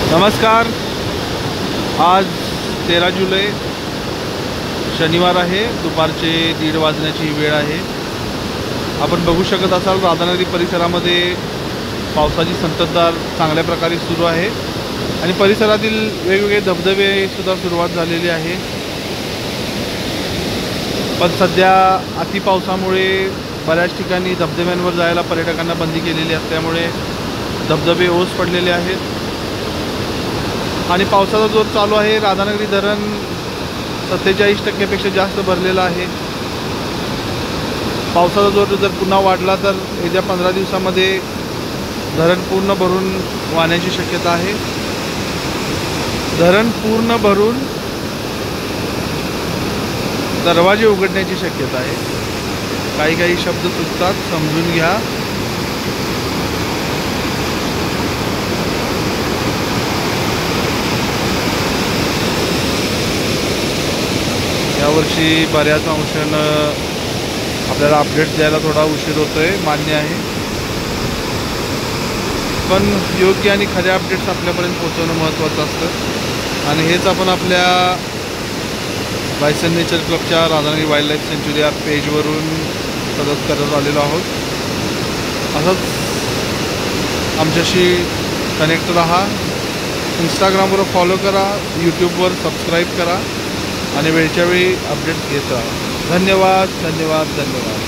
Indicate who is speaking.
Speaker 1: नमस्कार। आज 13 जुलै शनिवार आहे। दुपारचे 1:30 वाजण्याची वेळ आहे। आपण बघू शकत असाल राधानगरी परिसरामध्ये पावसाची संततधार चांगल्या प्रकारे सुरू आहे आणि परिसरातील वेगवेगळे धबधबे सुद्धा सुरुवात झालेली आहे। पण सध्या अति पावसामुळे बऱ्याच ठिकाणी धबधब्यांवर जायला पर्यटकांना बंदी केलेली असल्यामुळे धबधबे ओस पडलेले आहेत आणि पावसाचा जोर चालू आहे। राधानगरी धरण 47% जास्त भरलेला आहे। पावसाचा जोर जर पुन्हा वाढला तर येत्या 15 दिवसामध्ये धरण पूर्ण भरून वाहण्याची शक्यता आहे। धरण पूर्ण भरून दरवाजे उघडण्याची शक्यता आहे। काही शब्द चुकतात, समजून घ्या। यावर्षी बऱ्याच अंशानं आपल्याला अपडेट द्यायला थोडा उशीर होतोय, मान्य आहे, पण योग्य आणि खऱ्या अपडेट्स आपल्यापर्यंत पोहोचवणं महत्त्वाचं असतं आणि हेच आपण आपल्या बायसन नेचर क्लबच्या राधानगरी वाईल्ड लाईफ सेंच्युरी या पेजवरून सतत करत आलेलो आहोत। असंच आमच्याशी कनेक्ट राहा। इंस्टाग्रामवर फॉलो करा, यूट्यूबवर सबस्क्राईब करा आणि वेळच्या वेळी अपडेट्स घेत राहा। धन्यवाद धन्यवाद धन्यवाद।